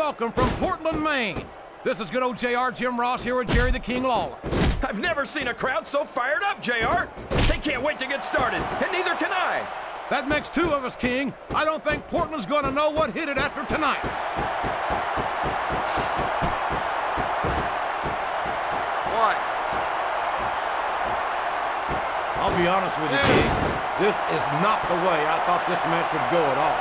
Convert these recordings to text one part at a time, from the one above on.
welcome from Portland, Maine. This is good old JR Jim Ross here with Jerry the King Lawler. I've never seen a crowd so fired up, JR. They can't wait to get started, and neither can I. That makes two of us, King. I don't think Portland's going to know what hit it after tonight. One. I'll be honest with you, King. This is not the way I thought this match would go at all.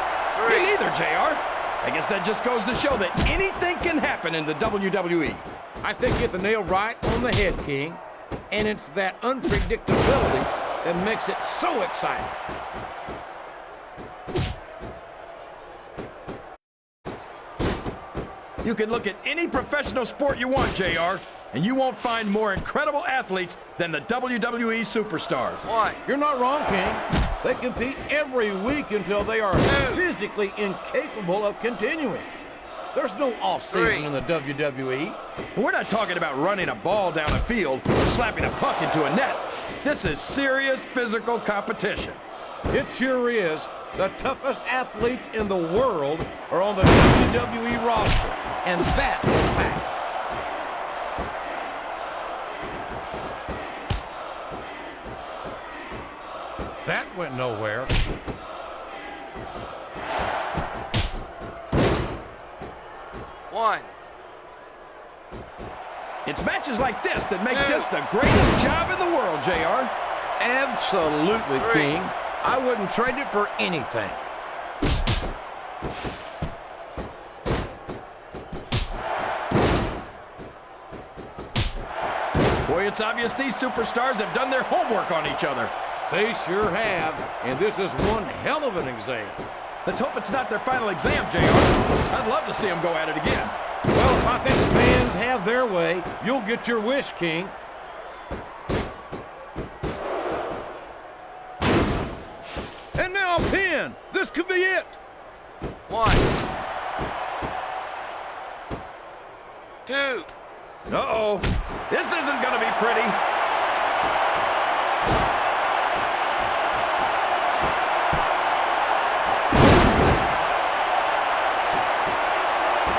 Me neither, JR. I guess that just goes to show that anything can happen in the WWE. I think you hit the nail right on the head, King. And it's that unpredictability that makes it so exciting. You can look at any professional sport you want, JR, and you won't find more incredible athletes than the WWE superstars. One. You're not wrong, King. They compete every week until they are physically incapable of continuing. There's no off-season in the WWE. We're not talking about running a ball down a field or slapping a puck into a net. This is serious physical competition. It sure is. The toughest athletes in the world are on the WWE roster, and that's a fact. That went nowhere. One. It's matches like this that make this the greatest job in the world, JR. Absolutely, King. I wouldn't trade it for anything. Boy, it's obvious these superstars have done their homework on each other. They sure have, and this is one hell of an exam. Let's hope it's not their final exam, JR. I'd love to see them go at it again. Well, if I think the fans have their way, you'll get your wish, King. And now a pin. This could be it. One. Two. Uh-oh. This isn't going to be pretty.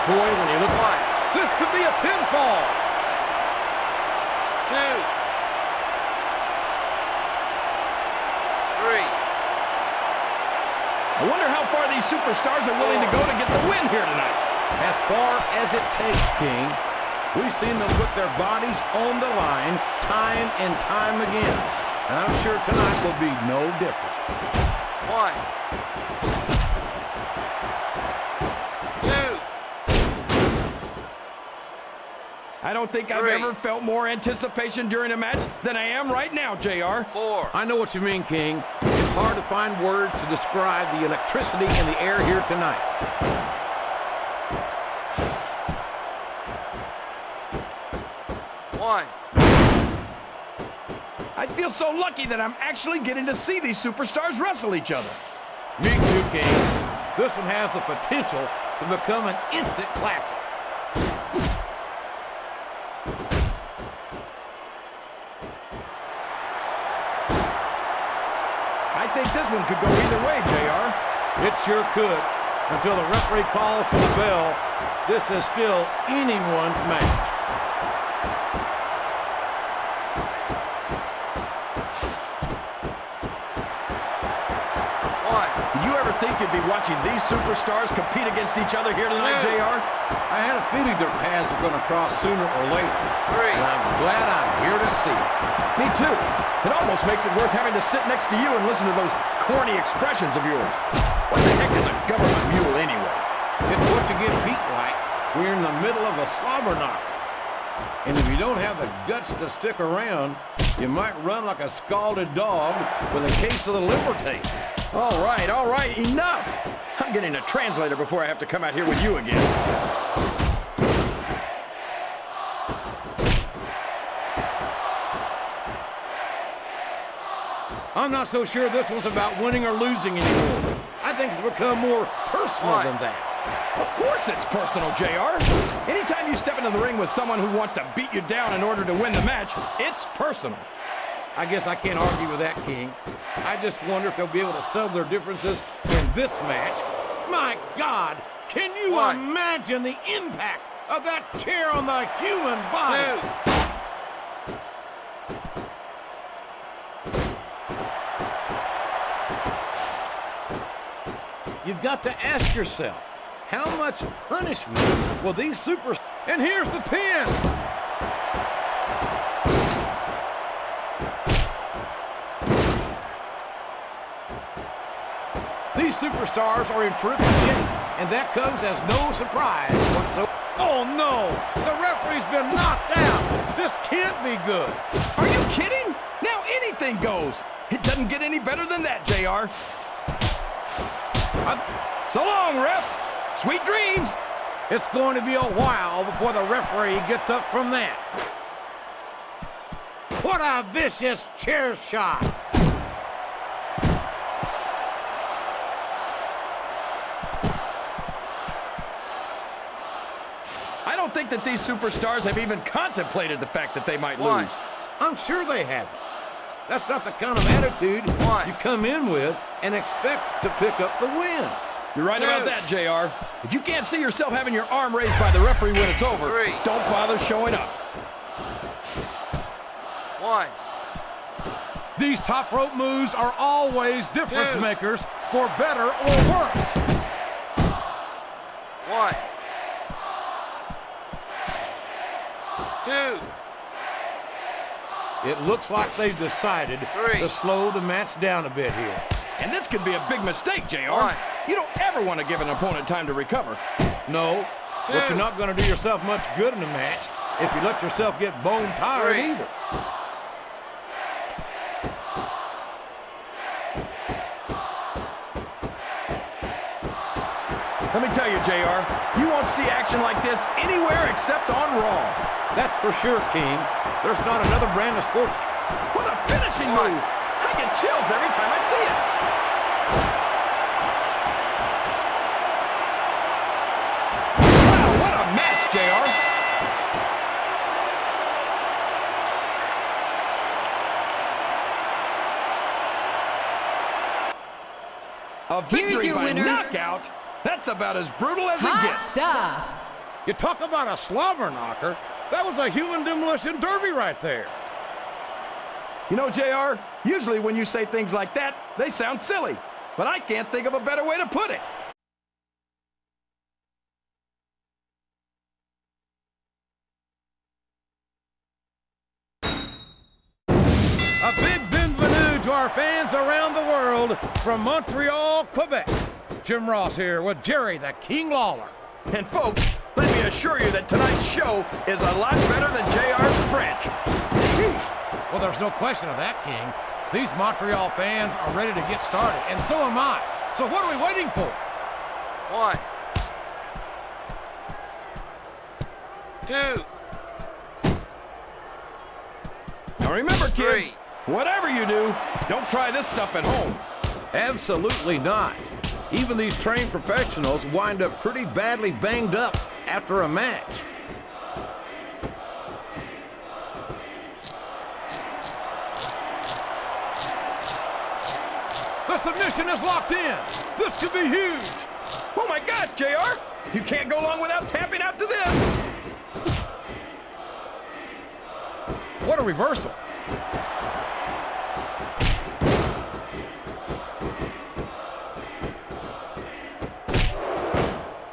Boy, when you look like this could be a pinfall. Two. Three. I wonder how far these superstars are willing to go to get the win here tonight. As far as it takes, King. We've seen them put their bodies on the line time and time again. And I'm sure tonight will be no different. One. I don't think I've ever felt more anticipation during a match than I am right now, JR. Four. I know what you mean, King. It's hard to find words to describe the electricity in the air here tonight. One. I feel so lucky that I'm actually getting to see these superstars wrestle each other. Me too, King. This one has the potential to become an instant classic. I think this one could go either way, JR. It sure could. Until the referee calls for the bell, this is still anyone's match. Did you ever think you'd be watching these superstars compete against each other here tonight, JR? I had a feeling their paths were going to cross sooner or later. Three. And I'm glad I'm here to see it. Me too. It almost makes it worth having to sit next to you and listen to those corny expressions of yours. What the heck is a government mule anyway? It's what you get beat like. We're in the middle of a slobber knocker. And if you don't have the guts to stick around, you might run like a scalded dog with a case of the liver tape. All right, enough. I'm getting a translator before I have to come out here with you again. I'm not so sure this one's about winning or losing anymore. I think it's become more personal than that. Of course it's personal, JR. Anytime you step into the ring with someone who wants to beat you down in order to win the match, it's personal. I guess I can't argue with that, King. I just wonder if they'll be able to settle their differences in this match. My God, Can you One. imagine the impact of that chair on the human body? 2. You've got to ask yourself, how much punishment will these super... And here's the pin! These superstars are in terrific shape, and that comes as no surprise whatsoever. Oh no! The referee's been knocked out! This can't be good! Are you kidding? Now anything goes. It doesn't get any better than that, JR. So long, ref. Sweet dreams. It's going to be a while before the referee gets up from that. What a vicious chair shot! I don't think that these superstars have even contemplated the fact that they might One. lose. I'm sure they haven't. That's not the kind of attitude One. you come in with and expect to pick up the win. You're right 2. about that, JR. If you can't see yourself having your arm raised by the referee when it's over, 3. don't bother showing up. 1. These top rope moves are always difference 2. makers for better or worse. 1. 2. It looks like they've decided 3. to slow the match down a bit here. And this could be a big mistake, JR. 1. You don't ever want to give an opponent time to recover. No, but 2. you're not going to do yourself much good in the match if you let yourself get bone tired 3. either. Let me tell you, JR, you won't see action like this anywhere except on Raw. That's for sure, King. There's not another brand of sports. What a finishing 1. move! I get chills every time I see it. Wow, what a match, JR! A victory by knockout? That's about as brutal as it gets. Stuff. You talk about a slobber knocker. That was a human demolition derby right there. You know, JR, usually when you say things like that, they sound silly. But I can't think of a better way to put it. A big bienvenue to our fans around the world from Montreal, Quebec. Jim Ross here with Jerry the King Lawler. And folks, let me assure you that tonight's show is a lot better than JR's French. Sheesh. Well, there's no question of that, King. These Montreal fans are ready to get started, and so am I. So what are we waiting for? 1. 2. Now remember, kids, 3. whatever you do, don't try this stuff at home. Absolutely not. Even these trained professionals wind up pretty badly banged up after a match. The submission is locked in. This could be huge. Oh my gosh, JR! You can't go long without tapping out to this. What a reversal.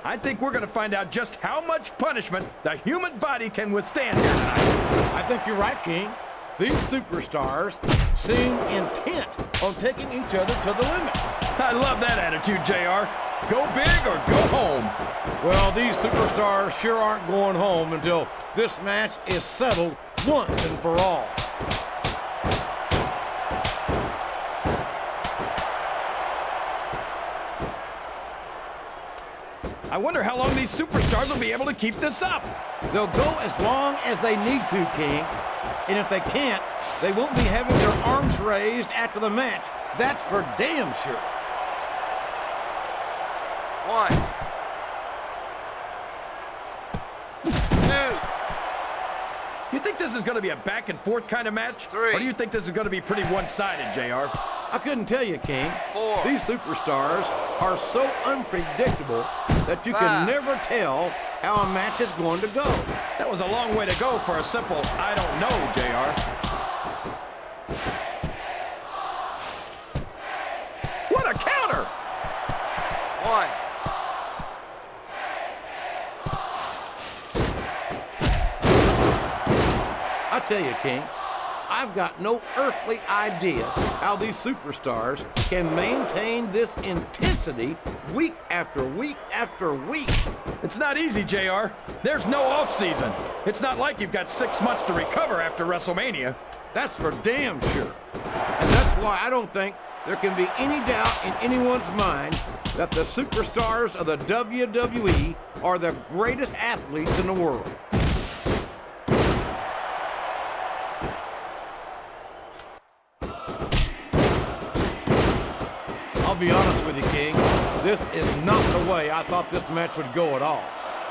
I think we're going to find out just how much punishment the human body can withstand here tonight. I think you're right, King. These superstars seem intent on taking each other to the limit. I love that attitude, JR. Go big or go home. Well, these superstars sure aren't going home until this match is settled once and for all. I wonder how long these superstars will be able to keep this up. They'll go as long as they need to, King. And if they can't, they won't be having their arms raised after the match. That's for damn sure. 1. 2. You think this is going to be a back and forth kind of match? 3. Or do you think this is going to be pretty one-sided, JR? I couldn't tell you, King. 4. These superstars are so unpredictable that you can never tell how a match is going to go. That was a long way to go for a simple, I don't know, JR. What a counter! 1. I tell you, King, I've got no earthly idea how these superstars can maintain this intensity week after week after week. It's not easy, JR. There's no off-season. It's not like you've got 6 months to recover after WrestleMania. That's for damn sure. And that's why I don't think there can be any doubt in anyone's mind that the superstars of the WWE are the greatest athletes in the world. I'll be honest with you, King. This is not the way I thought this match would go at all.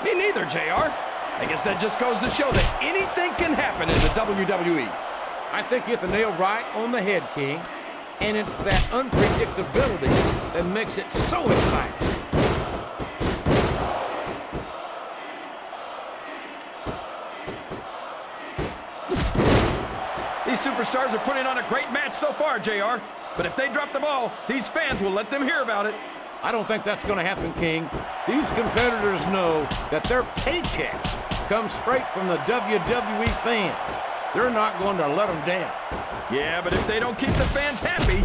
Me neither, JR. I guess that just goes to show that anything can happen in the WWE. I think you hit the nail right on the head, King. And it's that unpredictability that makes it so exciting. These superstars are putting on a great match so far, JR. But if they drop the ball, these fans will let them hear about it. I don't think that's going to happen, King. These competitors know that their paychecks come straight from the WWE fans. They're not going to let them down. Yeah, but if they don't keep the fans happy...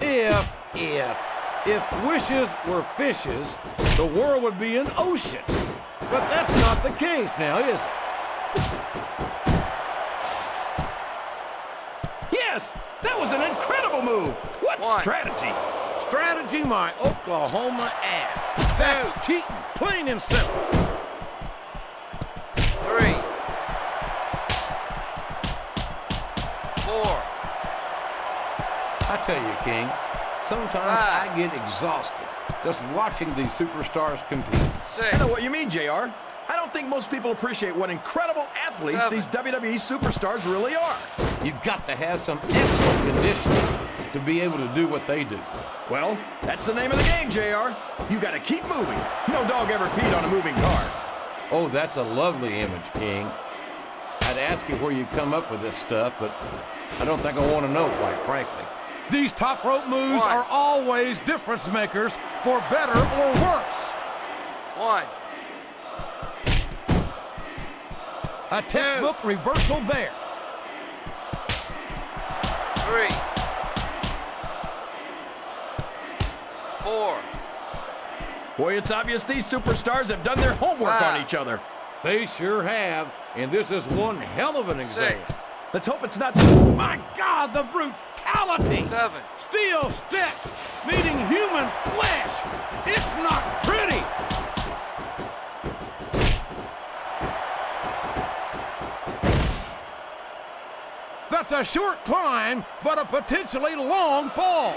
If wishes were fishes, the world would be an ocean. But that's not the case now, is it? Yes! That was an incredible move! What strategy? Strategy, my Oklahoma ass. That's cheating, plain and simple. 3. 4. I tell you, King, sometimes I get exhausted just watching these superstars compete. 6. I know what you mean, JR. I don't think most people appreciate what incredible athletes 7. these WWE superstars really are. You've got to have some excellent conditioning to be able to do what they do. Well, that's the name of the game, JR. You got to keep moving. No dog ever peed on a moving car. Oh, that's a lovely image, King. I'd ask you where you come up with this stuff, but I don't think I want to know, quite frankly. These top rope moves are always difference makers, for better or worse. 1. A textbook reversal there. 3. 4. Boy, it's obvious these superstars have done their homework on each other. They sure have, and this is one hell of an example. 6. Let's hope it's not... My God, the brutality! 7. Steel steps meeting human flesh. It's not pretty. That's a short climb, but a potentially long fall.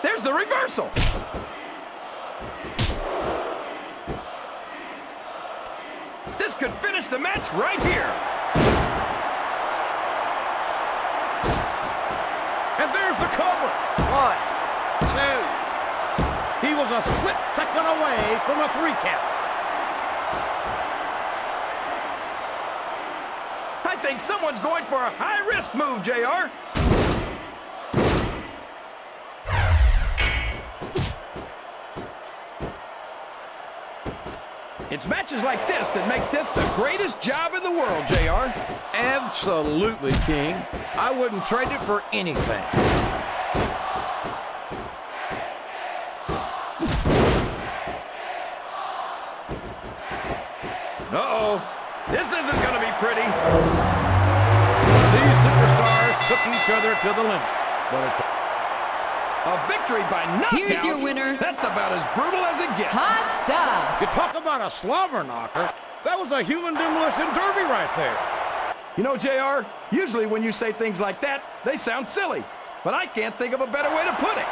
There's the reversal. This could finish the match right here. And there's the cover. 1, 2. He was a split second away from a 3 count. I think someone's going for a high-risk move, JR. It's matches like this that make this the greatest job in the world, JR. Absolutely, King. I wouldn't trade it for anything. Uh-oh. This isn't going to be pretty. These superstars took each other to the limit. But it's a victory by knockout. Here's your winner. That's about as brutal as it gets. Hot stuff. You talk about a slobber knocker. That was a human demolition derby right there. You know, JR, usually when you say things like that, they sound silly. But I can't think of a better way to put it.